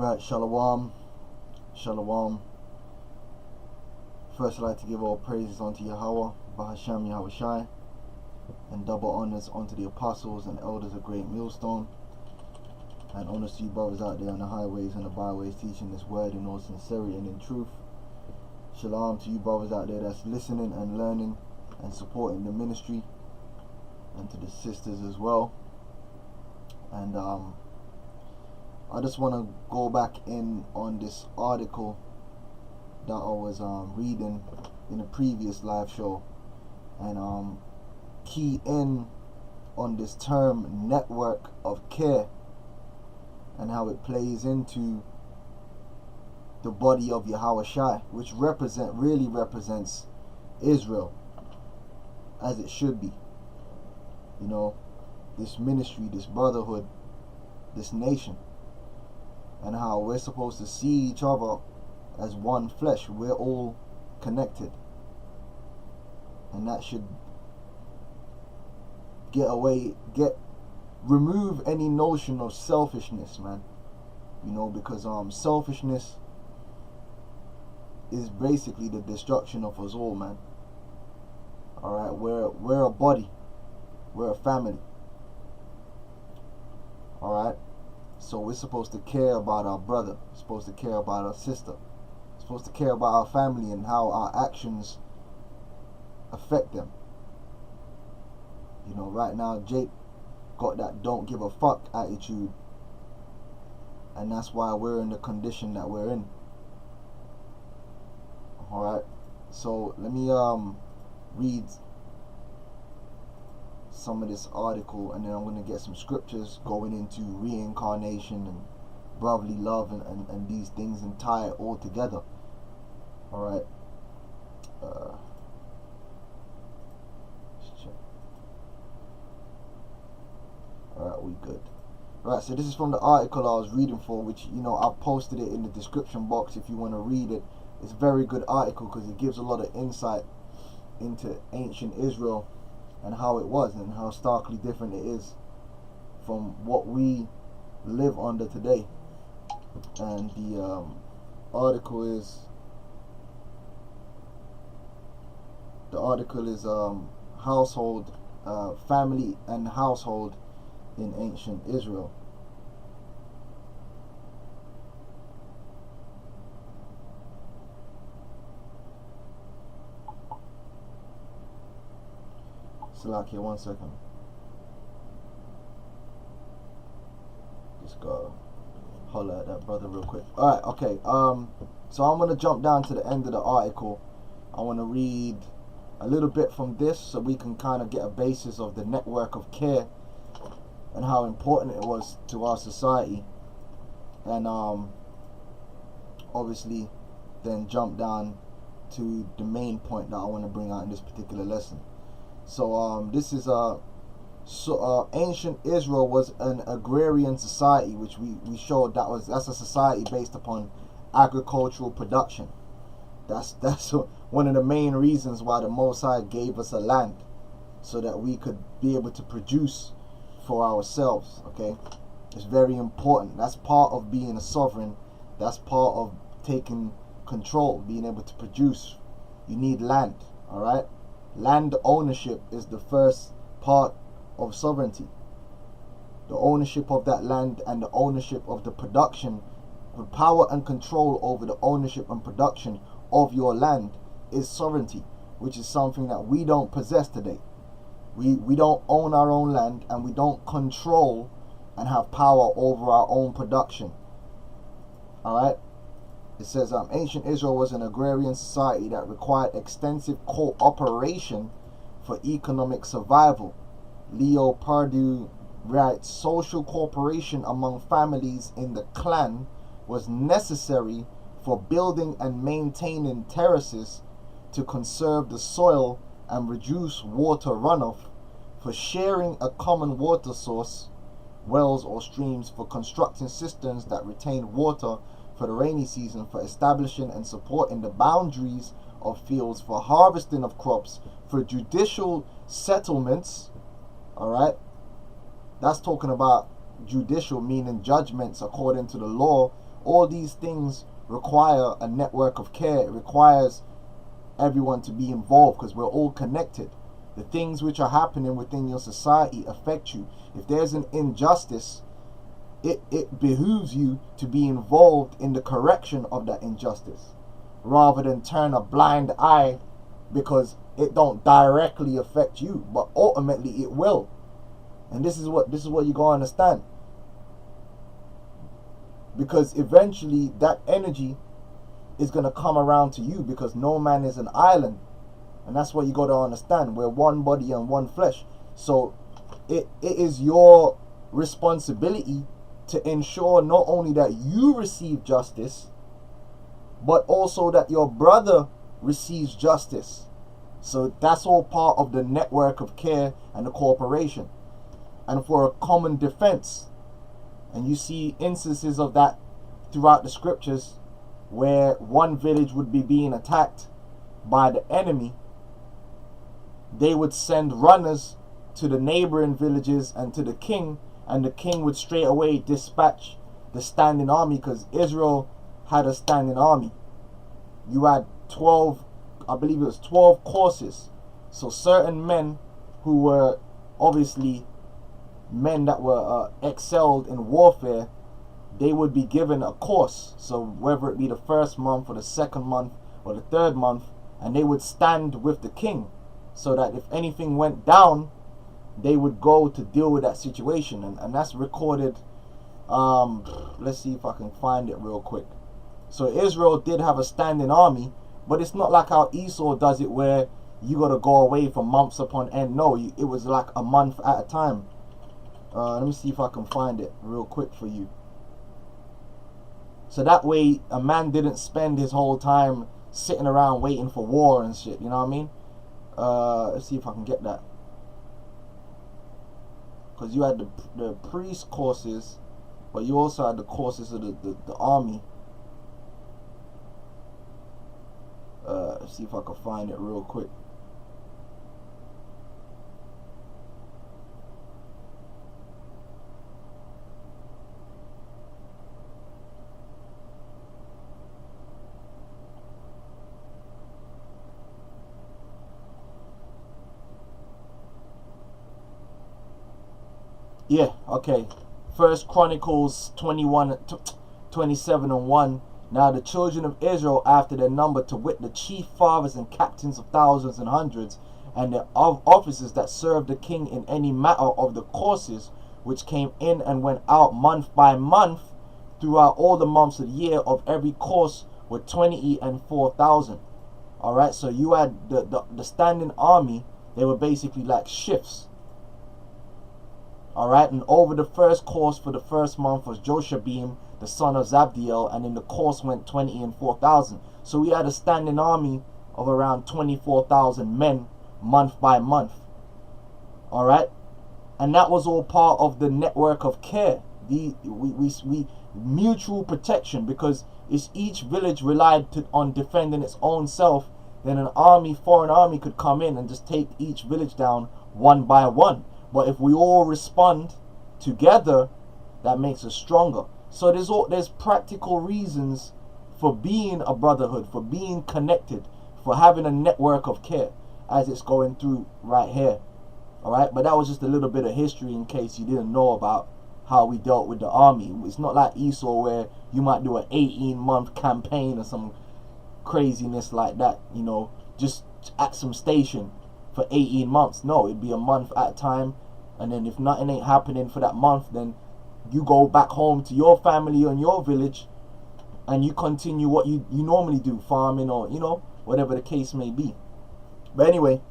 Right, Shalom. Shalom. First, I'd like to give all praises unto Yahweh, Bahasham Yahweh Shai, and double honors unto the apostles and elders of GreatMillStone, and honors to you brothers out there on the highways and the byways teaching this word in all sincerity and in truth. Shalom to you brothers out there that's listening and learning and supporting the ministry, and to the sisters as well. And I just want to go back in on this article that I was reading in a previous live show, and key in on this term network of care and how it plays into the body of Yahweh Shai, which really represents Israel as it should be. You know, this ministry, this brotherhood, this nation, and how we're supposed to see each other as one flesh. We're all connected, and that should remove any notion of selfishness, man. You know, because selfishness is basically the destruction of us all, man. Alright, we're a body, we're a family. Alright, so we're supposed to care about our brother, supposed to care about our sister, supposed to care about our family and how our actions affect them. You know, right now Jake got that don't give a fuck attitude, and that's why we're in the condition that we're in. Alright, so let me read some of this article, and then I'm going to get some scriptures going into reincarnation and brotherly love and these things, and tie it all together. Alright, let's check. Alright, we good. Right, so this is from the article I was reading for, which, you know, I've posted it in the description box if you want to read it. It's a very good article because it gives a lot of insight into ancient Israel and how it was, and how starkly different it is from what we live under today. And the article is household, family and household in ancient Israel. Salakia, 1 second. Just go holler at that brother real quick. Alright, okay. So I'm gonna jump down to the end of the article. I want to read a little bit from this so we can kind of get a basis of the network of care and how important it was to our society, and obviously then jump down to the main point that I want to bring out in this particular lesson. So this is ancient Israel was an agrarian society, which we showed that's a society based upon agricultural production. That's one of the main reasons why the Most High gave us a land, so that we could be able to produce for ourselves. Okay, it's very important. That's part of being a sovereign. That's part of taking control, being able to produce. You need land. All right. Land ownership is the first part of sovereignty. The ownership of that land and the ownership of the production, with power and control over the ownership and production of your land, is sovereignty, which is something that we don't possess today. We don't own our own land, and we don't control and have power over our own production. Alright? It says ancient Israel was an agrarian society that required extensive cooperation for economic survival. Leo Pardue writes, social cooperation among families in the clan was necessary for building and maintaining terraces to conserve the soil and reduce water runoff, for sharing a common water source, wells or streams, for constructing cisterns that retain water for the rainy season, for establishing and supporting the boundaries of fields, for harvesting of crops, for judicial settlements. Alright, that's talking about judicial, meaning judgments according to the law all these things require a network of care. It requires everyone to be involved because we're all connected. The things which are happening within your society affect you. If there's an injustice, it behooves you to be involved in the correction of that injustice, rather than turn a blind eye because it don't directly affect you, but ultimately it will. And this is what you gotta understand. Because eventually that energy is gonna come around to you, because no man is an island. And that's what you gotta understand. We're one body and one flesh. So it is your responsibility to ensure not only that you receive justice, but also that your brother receives justice. So that's all part of the network of care and the cooperation, and for a common defense. And you see instances of that throughout the scriptures, where one village would be being attacked by the enemy. They would send runners to the neighboring villages and to the king, and the king would straight away dispatch the standing army, because Israel had a standing army. You had 12, I believe it was 12 courses. So certain men who were obviously men that were excelled in warfare, they would be given a course. So whether it be the first month or the second month or the third month, and they would stand with the king, so that if anything went down, they would go to deal with that situation. And that's recorded. Let's see if I can find it real quick. So Israel did have a standing army, but it's not like how Esau does it, where you got to go away for months upon end. No, it was like a month at a time. Let me see if I can find it real quick for you. So that way a man didn't spend his whole time sitting around waiting for war and shit, you know what I mean? Let's see if I can get that. Because you had the priest courses, but you also had the courses of the army. Let's see if I can find it real quick. Yeah, okay. First Chronicles 27:1. Now the children of Israel, after their number, to wit the chief fathers and captains of thousands and hundreds, and the officers that served the king in any matter of the courses which came in and went out month by month throughout all the months of the year of every course, were 24,000. Alright, so you had the standing army. They were basically like shifts. Alright, and over the first course for the first month was Joshabim, the son of Zabdiel, and in the course went 24,000. So we had a standing army of around 24,000 men month by month. Alright, and that was all part of the network of care. We mutual protection, because if each village relied on defending its own self, then an army, foreign army, could come in and just take each village down one by one. But if we all respond together, that makes us stronger. So there's practical reasons for being a brotherhood, for being connected, for having a network of care, as it's going through right here. Alright, but that was just a little bit of history in case you didn't know about how we dealt with the army. It's not like Esau, where you might do an 18-month campaign or some craziness like that, you know, just at some station for 18 months. No, it'd be a month at a time. And then if nothing ain't happening for that month, then you go back home to your family and your village, and you continue what you normally do, farming, or, you know, whatever the case may be. But anyway,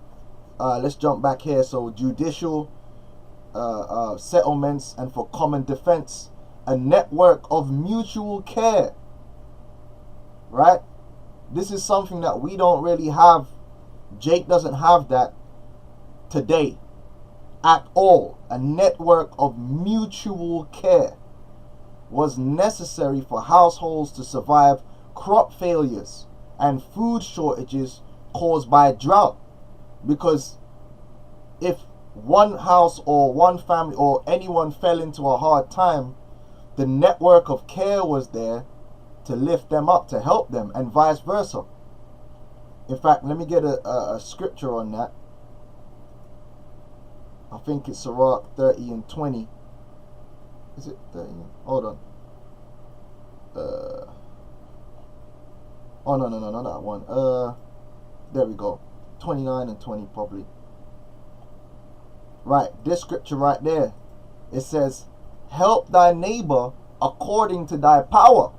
let's jump back here. So judicial settlements, and for common defense, a network of mutual care. Right? This is something that we don't really have. Jake doesn't have that today at all. A network of mutual care was necessary for households to survive crop failures and food shortages caused by drought. Because if one house or one family or anyone fell into a hard time, the network of care was there to lift them up, to help them, and vice versa. In fact, let me get a scripture on that. I think it's Sirach 30 and 20. Is it 30? Hold on. Oh, no, not that one. There we go. 29 and 20 probably. Right, this scripture right there. It says, help thy neighbor according to thy power.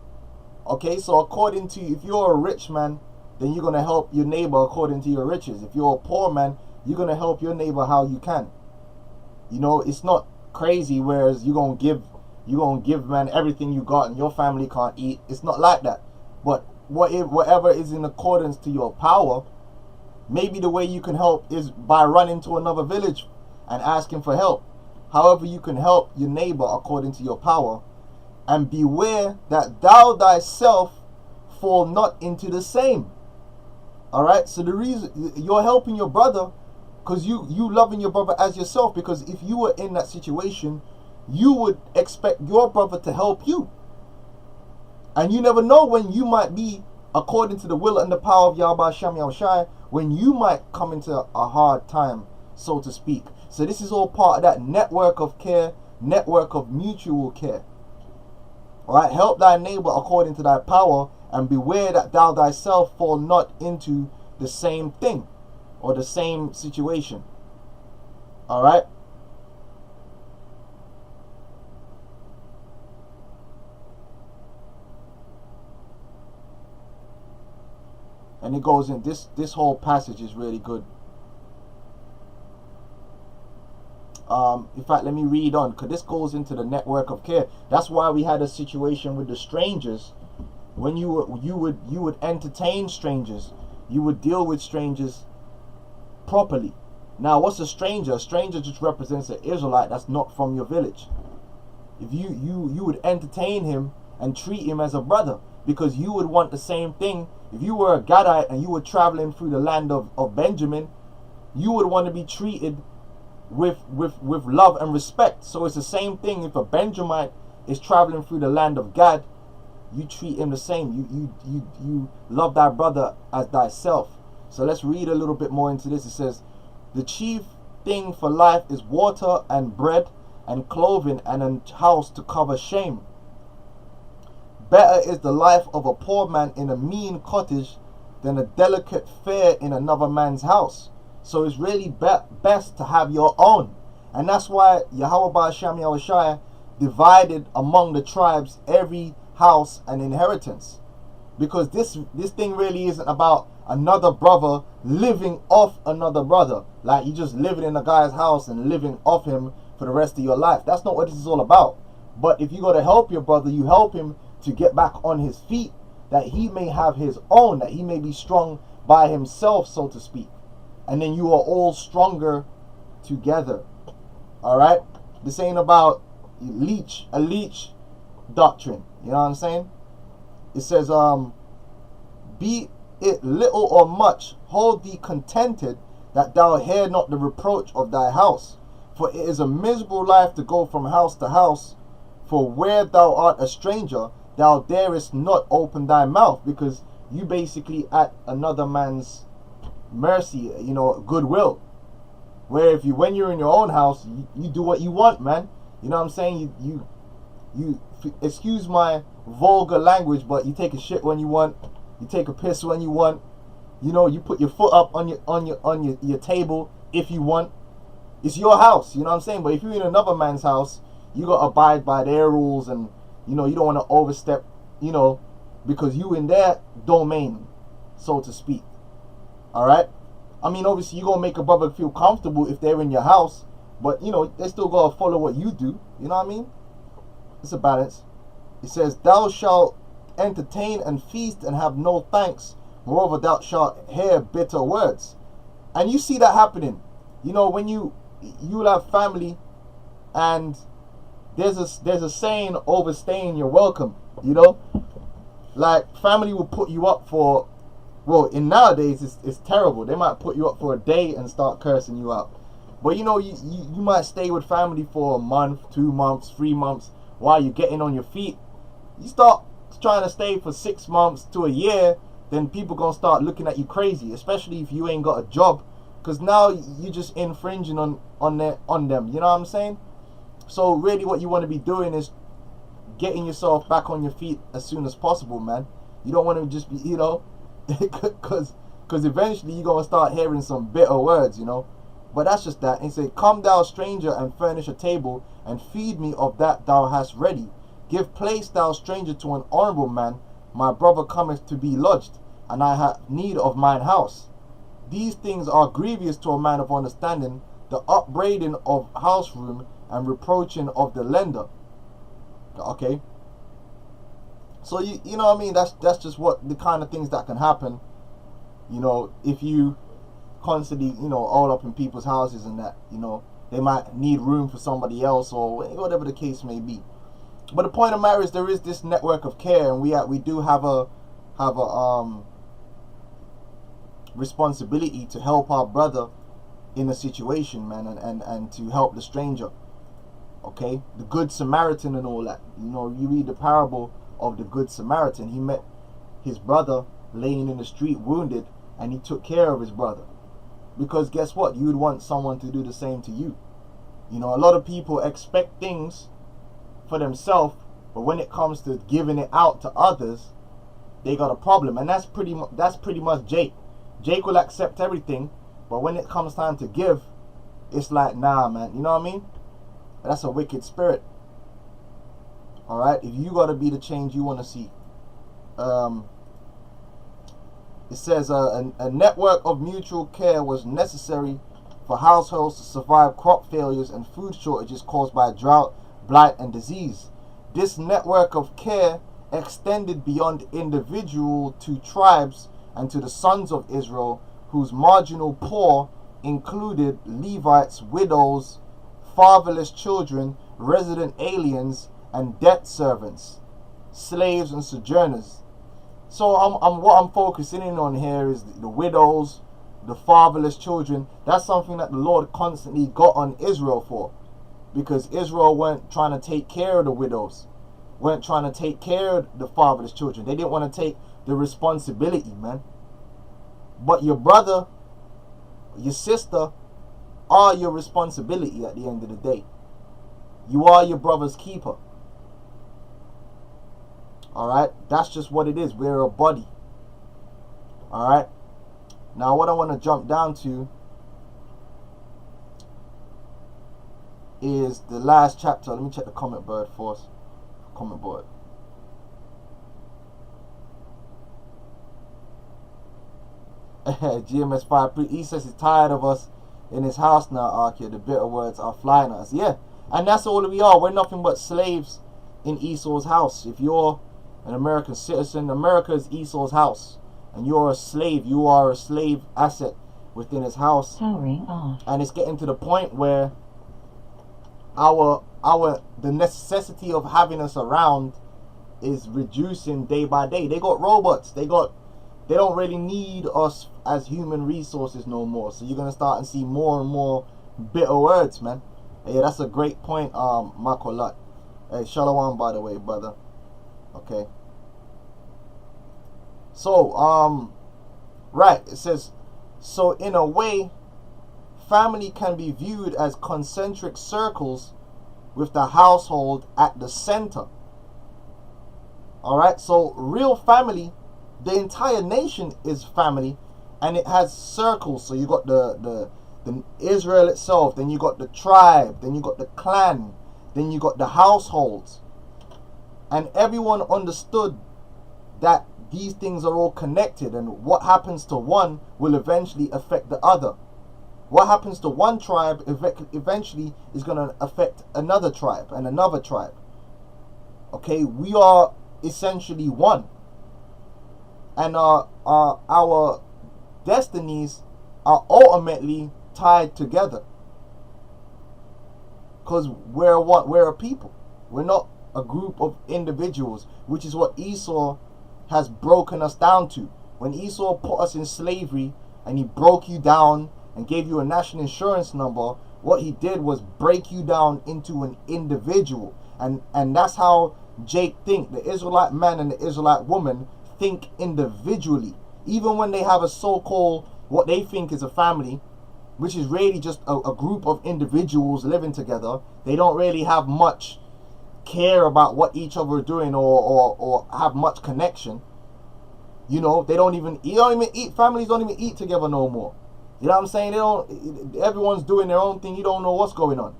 Okay, so according to, if you're a rich man, then you're going to help your neighbor according to your riches. If you're a poor man, you're going to help your neighbor how you can. You know, it's not crazy, whereas you're going to give man everything you got and your family can't eat. It's not like that. But whatever is in accordance to your power, maybe the way you can help is by running to another village and asking for help. However you can help your neighbor according to your power. And beware that thou thyself fall not into the same. Alright, so the reason you're helping your brother, because you loving your brother as yourself, because if you were in that situation, you would expect your brother to help you. And you never know when you might be, according to the will and the power of Yahweh Shem Yahushai, when you might come into a hard time, so to speak. So this is all part of that network of care, network of mutual care. Alright, help thy neighbor according to thy power, and beware that thou thyself fall not into the same thing or the same situation. Alright? And it goes in, this whole passage is really good. In fact, let me read on, because this goes into the network of care. That's why we had a situation with the strangers. When you would entertain strangers, you would deal with strangers properly. Now, what's a stranger? A stranger just represents an Israelite that's not from your village. If you would entertain him and treat him as a brother, because you would want the same thing. If you were a Gadite and you were traveling through the land of Benjamin, you would want to be treated with love and respect. So it's the same thing. If a Benjamite is traveling through the land of Gad, you treat him the same. You love thy brother as thyself. So let's read a little bit more into this. It says, the chief thing for life is water and bread and clothing and a house to cover shame. Better is the life of a poor man in a mean cottage than a delicate fare in another man's house. So it's really best to have your own. And that's why Yahweh Shem Yahushai divided among the tribes every house and inheritance. Because this thing really isn't about another brother living off another brother. Like you just living in a guy's house and living off him for the rest of your life. That's not what this is all about. But if you got to help your brother, you help him to get back on his feet, that he may have his own, that he may be strong by himself, so to speak. And then you are all stronger together. Alright? This ain't about a leech doctrine. You know what I'm saying? It says, be it little or much, hold thee contented, that thou hear not the reproach of thy house. For it is a miserable life to go from house to house. For where thou art a stranger, thou darest not open thy mouth, because you basically at another man's mercy, you know, goodwill. Where if when you're in your own house, you do what you want, man. You know what I'm saying? You excuse my vulgar language, but you take a shit when you want, you take a piss when you want, you know, you put your foot up on your table if you want. It's your house, you know what I'm saying? But if you're in another man's house, you gotta abide by their rules, and you know, you don't want to overstep, you know, because you in their domain, so to speak. Alright? I mean, obviously you're gonna make a brother feel comfortable if they're in your house, but you know, they still gotta follow what you do. You know what I mean? It's a balance. It says, thou shalt entertain and feast and have no thanks. Moreover, thou shalt hear bitter words. And you see that happening. You know, when you'll have family, and there's a saying, overstaying your welcome. You know, like family will put you up for, well, in nowadays it's terrible. They might put you up for a day and start cursing you out. But you know, you might stay with family for a month, 2 months, 3 months, while you're getting on your feet. You start trying to stay for 6 months to a year, then people gonna start looking at you crazy, especially if you ain't got a job, because now you're just infringing on them. You know what I'm saying? So really, what you want to be doing is getting yourself back on your feet as soon as possible, man. You don't want to just be, you know, because eventually you're gonna start hearing some bitter words, you know. But that's just that. And say, "Come thou stranger, and furnish a table, and feed me of that thou hast ready. Give place, thou stranger, to an honorable man. My brother cometh to be lodged, and I have need of mine house. These things are grievous to a man of understanding, the upbraiding of house room, and reproaching of the lender." Okay. So you know what I mean? That's just what the kind of things that can happen, you know, if you constantly, you know, all up in people's houses and that, you know, they might need room for somebody else or whatever the case may be. But the point of the matter is, there is this network of care, and we do have a responsibility to help our brother in a situation, man, and to help the stranger. Okay, the Good Samaritan and all that. You know, you read the parable of the Good Samaritan. He met his brother laying in the street wounded, and he took care of his brother. Because guess what? You would want someone to do the same to you. You know, a lot of people expect things for themselves, but when it comes to giving it out to others, they got a problem. And that's pretty much Jake. Jake will accept everything, but when it comes time to give, it's like, nah, man. You know what I mean? That's a wicked spirit. Alright? If you got to be the change you want to see. It says a network of mutual care was necessary for households to survive crop failures and food shortages caused by drought, blight, and disease. This network of care extended beyond individual to tribes and to the sons of Israel, whose marginal poor included Levites, widows, fatherless children, resident aliens, and debt servants, slaves, and sojourners. So what I'm focusing in on here is the widows, the fatherless children. That's something that the Lord constantly got on Israel for, because Israel weren't trying to take care of the widows, weren't trying to take care of the fatherless children. They didn't want to take the responsibility, man. But your brother, your sister are your responsibility at the end of the day. You are your brother's keeper. Alright, that's just what it is. We're a body. Alright, now what I want to jump down to is the last chapter. Let me check the comment board first. Comment board. GMS 5. He says he's tired of us in his house now, Arkia. The bitter words are flying at us. Yeah, and that's all we are. We're nothing but slaves in Esau's house. If you're an American citizen, America is Esau's house, and you're a slave. You are a slave asset within his house. Powering off. And it's getting to the point where the necessity of having us around is reducing day by day. They got robots. They don't really need us as human resources no more. So you're gonna start and see more and more bitter words, man. Yeah, that's a great point, Makolat. Hey, Shalom, by the way, brother. Okay. So, right, it says, so in a way, family can be viewed as concentric circles with the household at the center. Alright, so real family, the entire nation is family, and it has circles. So you got the Israel itself, then you got the tribe, then you got the clan, then you got the households. And everyone understood that these things are all connected, and what happens to one will eventually affect the other. What happens to one tribe eventually is going to affect another tribe and another tribe. Okay, we are essentially one. And our destinies are ultimately tied together. Because we're what? We're a people. We're not a group of individuals, which is what Esau has broken us down to. When Esau put us in slavery and he broke you down and gave you a national insurance number, what he did was break you down into an individual. And that's how Jake think, the Israelite man and the Israelite woman think individually. Even when they have a so-called, what they think is a family, which is really just a group of individuals living together, they don't really have much care about what each other are doing or have much connection. You know, they don't even eat, families don't even eat together no more. You know what I'm saying? Everyone's doing their own thing. You don't know what's going on.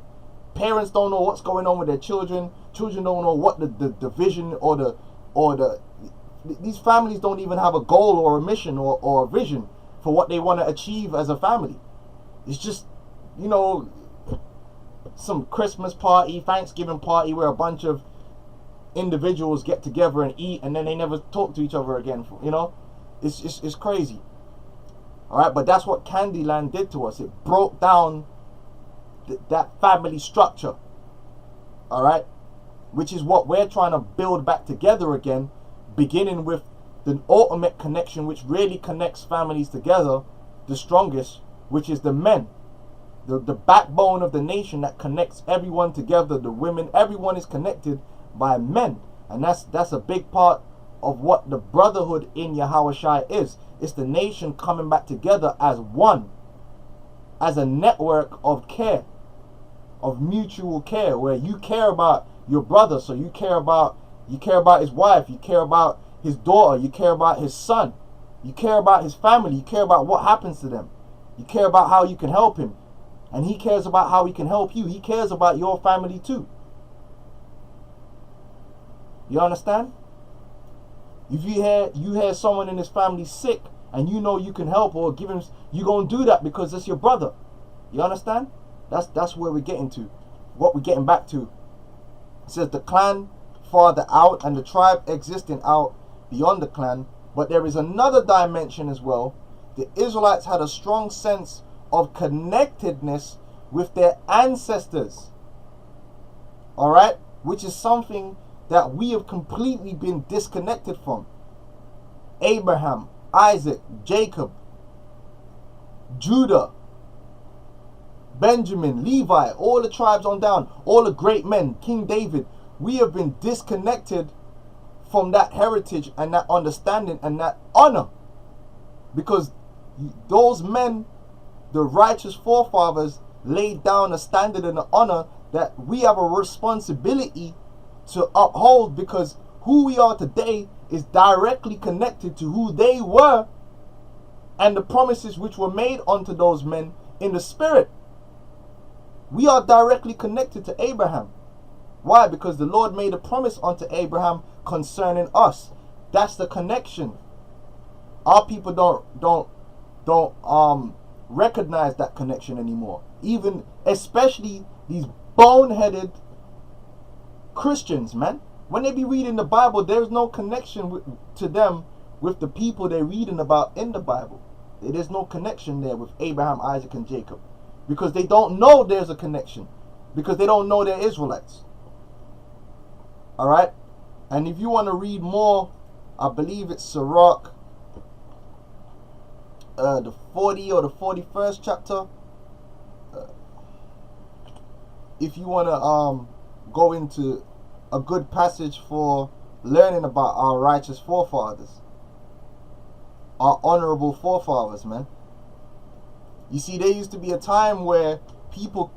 Parents don't know what's going on with their children. Children don't know what the vision these families don't even have a goal or a mission or a vision for what they want to achieve as a family. It's just, you know, some Christmas party, Thanksgiving party where a bunch of individuals get together and eat and then they never talk to each other again. You know, it's crazy. All right, but that's what Candyland did to us. It broke down that family structure. All right, which is what we're trying to build back together again, beginning with the ultimate connection, which really connects families together, the strongest, which is the men, the backbone of the nation that connects everyone together. The women, everyone is connected by men, and that's a big part of what the brotherhood in Yahushua is. It's the nation coming back together as one, as a network of care, of mutual care, where you care about your brother, so you care about his wife, you care about his daughter, you care about his son, you care about his family, you care about what happens to them, you care about how you can help him, and he cares about how he can help you. He cares about your family too. You understand? If you hear someone in his family sick and you know you can help or give him, you're going to do that because it's your brother. You understand? That's where we're getting to. What we're getting back to. It says the clan farther out and the tribe existing out beyond the clan. But there is another dimension as well. The Israelites had a strong sense of connectedness with their ancestors. Alright? Which is something that we have completely been disconnected from. Abraham, Isaac, Jacob, Judah, Benjamin, Levi, all the tribes on down, all the great men, King David, we have been disconnected from that heritage and that understanding and that honor. Because those men, the righteous forefathers, laid down a standard and an honor that we have a responsibility to uphold, because who we are today is directly connected to who they were and the promises which were made unto those men in the spirit. We are directly connected to Abraham. Why? Because the Lord made a promise unto Abraham concerning us. That's the connection. Our people don't recognize that connection anymore. Even especially these boneheaded Christians, man. When they be reading the Bible, there's no connection to them with the people they're reading about in the Bible. There's no connection there with Abraham, Isaac, and Jacob. Because they don't know there's a connection. Because they don't know they're Israelites. Alright? And if you want to read more, I believe it's Sirach, the 40 or the 41st chapter. If you want to go into a good passage for learning about our righteous forefathers, our honorable forefathers, man. You see, there used to be a time where people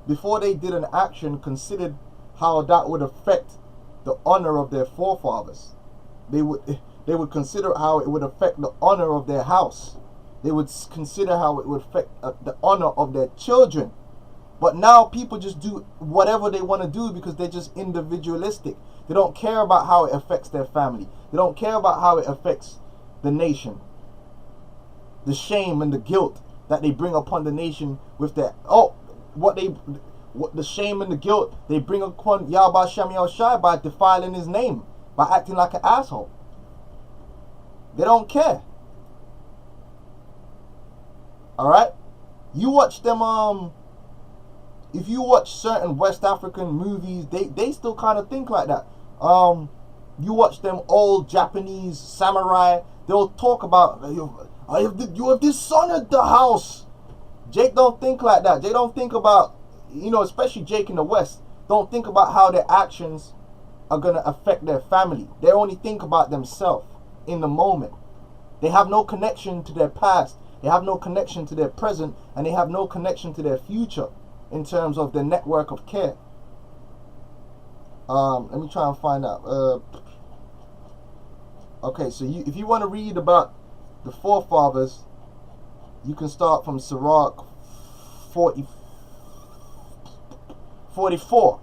before they did an action considered how that would affect the honor of their forefathers. They would consider how it would affect the honor of their house. They would consider how it would affect the honor of their children. But now people just do whatever they want to do because they're just individualistic. They don't care about how it affects their family. They don't care about how it affects the nation. The shame and the guilt that they bring upon the nation with their the shame and the guilt they bring upon Yahweh Shem Yahushai by defiling his name, by acting like an asshole. They don't care. Alright? You watch them if you watch certain West African movies, they still kind of think like that. You watch them old Japanese samurai, they'll talk about, you have dishonored the house. Jake don't think like that. Jake don't think about, especially Jake in the West, don't think about how their actions are going to affect their family. They only think about themselves in the moment. They have no connection to their past. They have no connection to their present, and they have no connection to their future in terms of the network of care. Let me try and find out. Okay, so if you want to read about the forefathers, you can start from Sirach 44.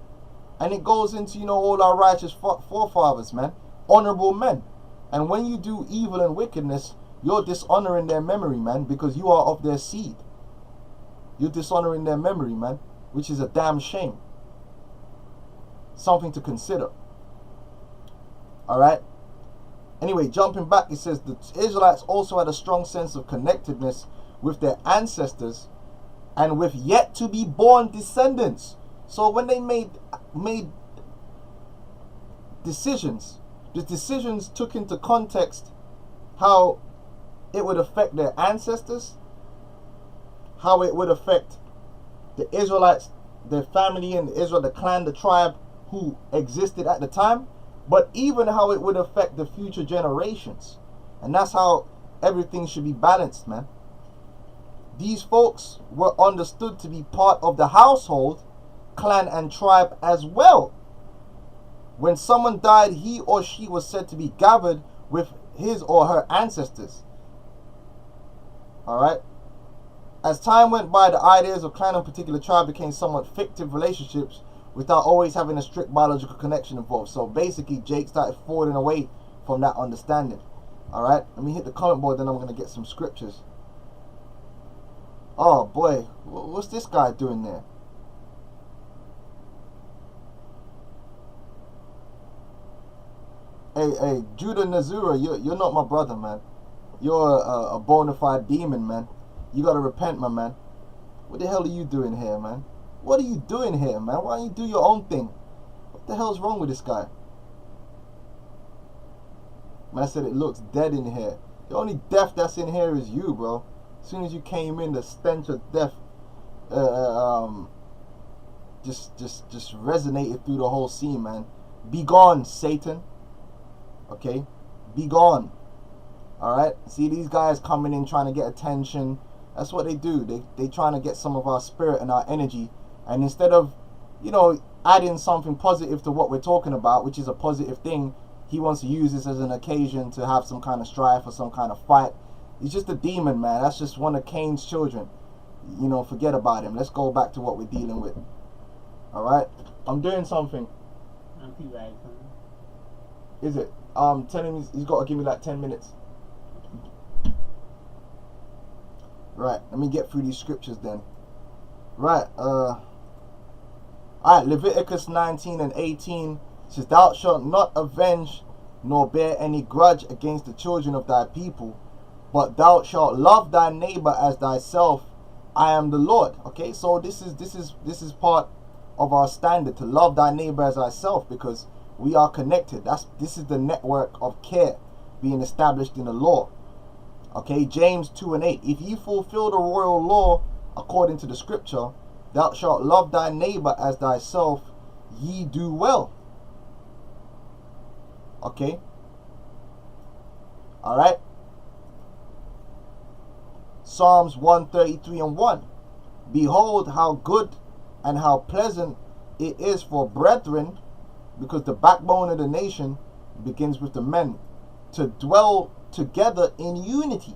And it goes into, you know, all our righteous forefathers, man. Honorable men. And when you do evil and wickedness, you're dishonoring their memory, man, because you are of their seed. You're dishonoring their memory, man, which is a damn shame. Something to consider. Alright? Anyway, jumping back, it says the Israelites also had a strong sense of connectedness with their ancestors and with yet to be born descendants. So when they made decisions, the decisions took into context how it would affect their ancestors, how it would affect the Israelites, their family and the clan, the tribe who existed at the time, but even how it would affect the future generations. And that's how everything should be balanced, man. These folks were understood to be part of the household, clan and tribe as well. When someone died, he or she was said to be gathered with his or her ancestors. Alright? As time went by, the ideas of clan and particular tribe became somewhat fictive relationships without always having a strict biological connection involved. So basically, Jake started falling away from that understanding. Alright? Let me hit the comment board, then I'm going to get some scriptures. Oh boy, what's this guy doing there? Hey, Judah Nazura, you're not my brother, man. You're a bona fide demon, man. You gotta repent, my man. What the hell are you doing here, man? What are you doing here, man? Why don't you do your own thing? What the hell's wrong with this guy? Man said it looks dead in here. The only death that's in here is you, bro. As soon as you came in, the stench of death just resonated through the whole scene, man. Be gone, Satan. Okay? Be gone. Alright? See these guys coming in trying to get attention. That's what they do. They trying to get some of our spirit and our energy. And instead of, you know, adding something positive to what we're talking about, which is a positive thing, he wants to use this as an occasion to have some kind of strife or some kind of fight. He's just a demon, man. That's just one of Cain's children. You know, forget about him. Let's go back to what we're dealing with. Alright? I'm doing something. Is it? Tell him he's got to give me like 10 minutes. Right, let me get through these scriptures then. Right, alright, Leviticus 19 and 18 says, Thou shalt not avenge nor bear any grudge against the children of thy people, but thou shalt love thy neighbor as thyself. I am the Lord. Okay, so this is part of our standard, to love thy neighbor as thyself, because we are connected. This is the network of care being established in the law. Okay, James 2 and 8. If ye fulfill the royal law according to the scripture, thou shalt love thy neighbor as thyself, ye do well. Okay. Alright. Psalms 133 and 1. Behold how good and how pleasant it is for brethren, because the backbone of the nation begins with the men, to dwell together in unity.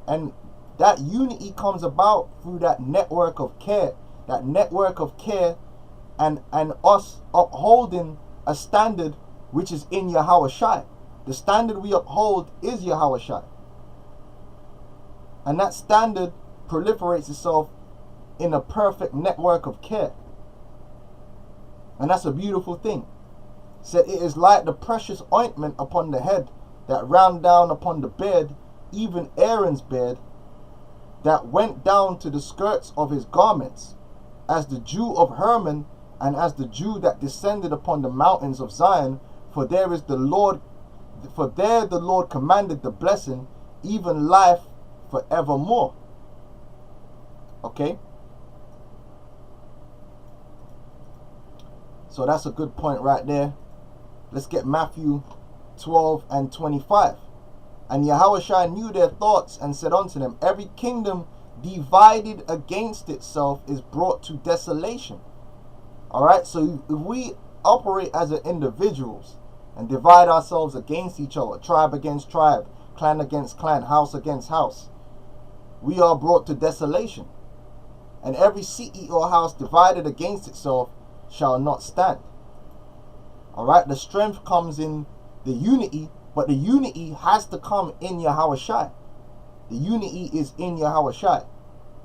And that unity comes about through that network of care. That network of care and us upholding a standard which is in Yahushua. The standard we uphold is Yahushua. And that standard proliferates itself in a perfect network of care. And that's a beautiful thing. Said it is like the precious ointment upon the head that ran down upon the beard, even Aaron's beard, that went down to the skirts of his garments, as the dew of Hermon, and as the dew that descended upon the mountains of Zion. For there the Lord commanded the blessing, even life forevermore. Okay? So that's a good point right there. Let's get Matthew 12:25. And Yahushua knew their thoughts and said unto them, every kingdom divided against itself is brought to desolation. Alright, so if we operate as individuals and divide ourselves against each other, tribe against tribe, clan against clan, house against house, we are brought to desolation. And every city or house divided against itself shall not stand. Alright, the strength comes in the unity, but the unity has to come in Yahushua. The unity is in Yahushua.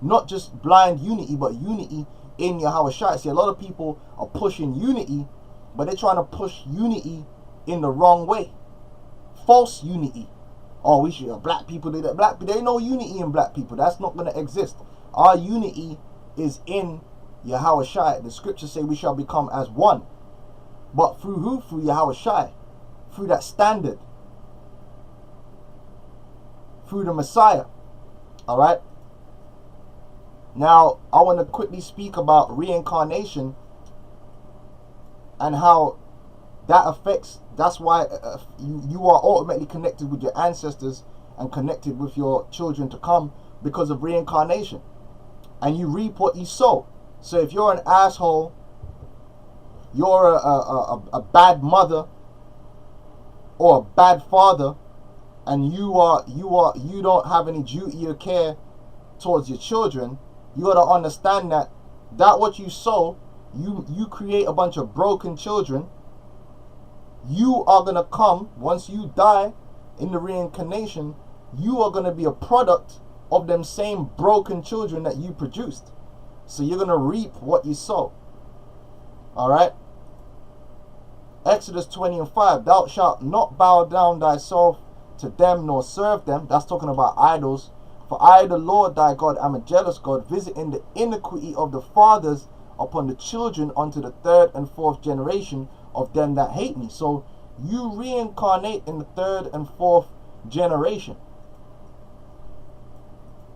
Not just blind unity, but unity in Yahushua. See, a lot of people are pushing unity, but they're trying to push unity in the wrong way. False unity. Oh, we should black people. There ain't no unity in black people. That's not going to exist. Our unity is in Yahushua. The scriptures say we shall become as one. But through who? Through Yahushua. Through that standard. Through the Messiah. Alright? Now, I want to quickly speak about reincarnation and how that affects, that's why you are ultimately connected with your ancestors and connected with your children to come because of reincarnation. And you reap what you sow. So if you're an asshole, you're a bad mother or a bad father, and you don't have any duty or care towards your children, you got to understand that what you sow, you create a bunch of broken children. You are going to come, once you die in the reincarnation, you are going to be a product of them same broken children that you produced. So you're going to reap what you sow. Alright? Exodus 20:5. Thou shalt not bow down thyself to them nor serve them. That's talking about idols. For I, the Lord thy God, am a jealous God, visiting the iniquity of the fathers upon the children unto the third and fourth generation of them that hate me. So you reincarnate in the third and fourth generation,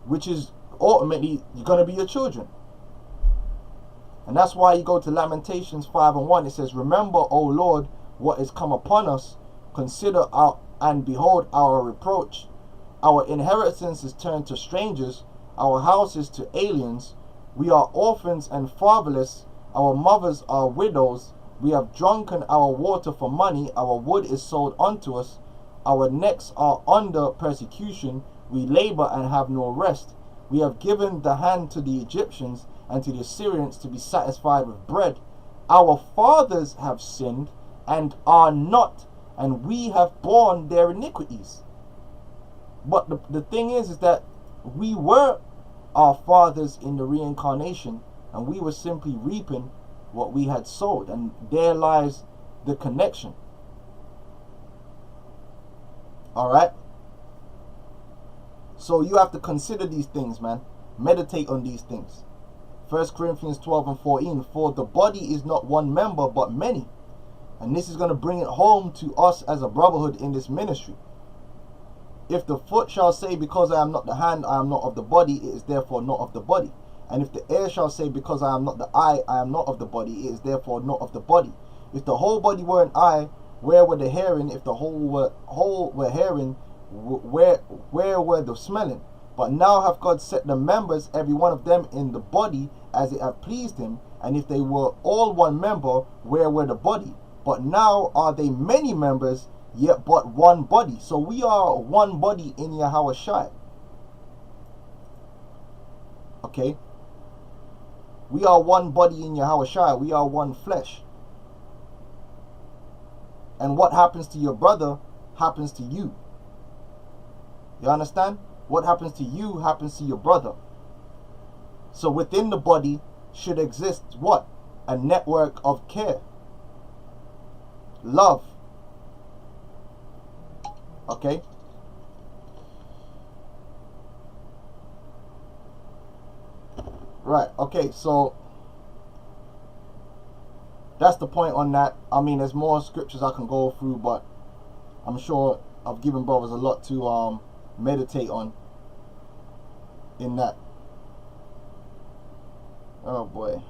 which is ultimately going to be your children. And that's why you go to Lamentations 5:1. It says, remember, O Lord, what is come upon us. Consider and behold our reproach. Our inheritance is turned to strangers, our houses to aliens. We are orphans and fatherless. Our mothers are widows. We have drunken our water for money. Our wood is sold unto us. Our necks are under persecution. We labor and have no rest. We have given the hand to the Egyptians and to the Assyrians to be satisfied with bread. Our fathers have sinned and are not, and we have borne their iniquities. But the thing is that we were our fathers in the reincarnation, and we were simply reaping what we had sowed, and there lies the connection. Alright? So you have to consider these things, man. Meditate on these things. 1 Corinthians 12:14. For the body is not one member, but many. And this is going to bring it home to us as a brotherhood in this ministry. If the foot shall say, because I am not the hand, I am not of the body, it is therefore not of the body. And if the ear shall say, because I am not the eye, I am not of the body, it is therefore not of the body. If the whole body were an eye, where were the hearing? If the whole were hearing, where were the smelling? But now hath God set the members, every one of them, in the body, as it hath pleased him. And if they were all one member, where were the body? But now are they many members, yet but one body. So we are one body in Yahushua. Okay? We are one body in Yahushua. We are one flesh. And what happens to your brother happens to you. You understand? What happens to you happens to your brother. So within the body should exist what? A network of care. Love. Okay? Right, okay, so that's the point on that. I mean, there's more scriptures I can go through, but I'm sure I've given brothers a lot to meditate on in that. Oh boy.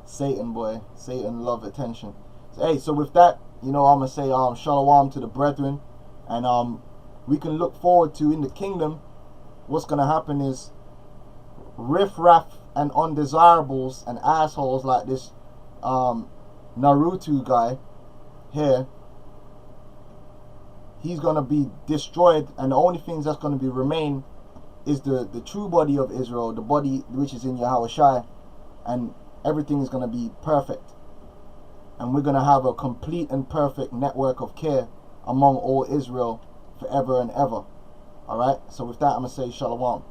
Satan, boy. Satan love attention. Hey, so with that, I'm gonna say shalom to the brethren, and we can look forward to, in the kingdom, what's gonna happen is riffraff and undesirables and assholes like this Naruto guy here, he's gonna be destroyed, and the only things that's gonna be remain is the true body of Israel, the body which is in Yahushua, and everything is gonna be perfect, and we're gonna have a complete and perfect network of care among all Israel forever and ever. Alright, so with that, I'm gonna say shalom.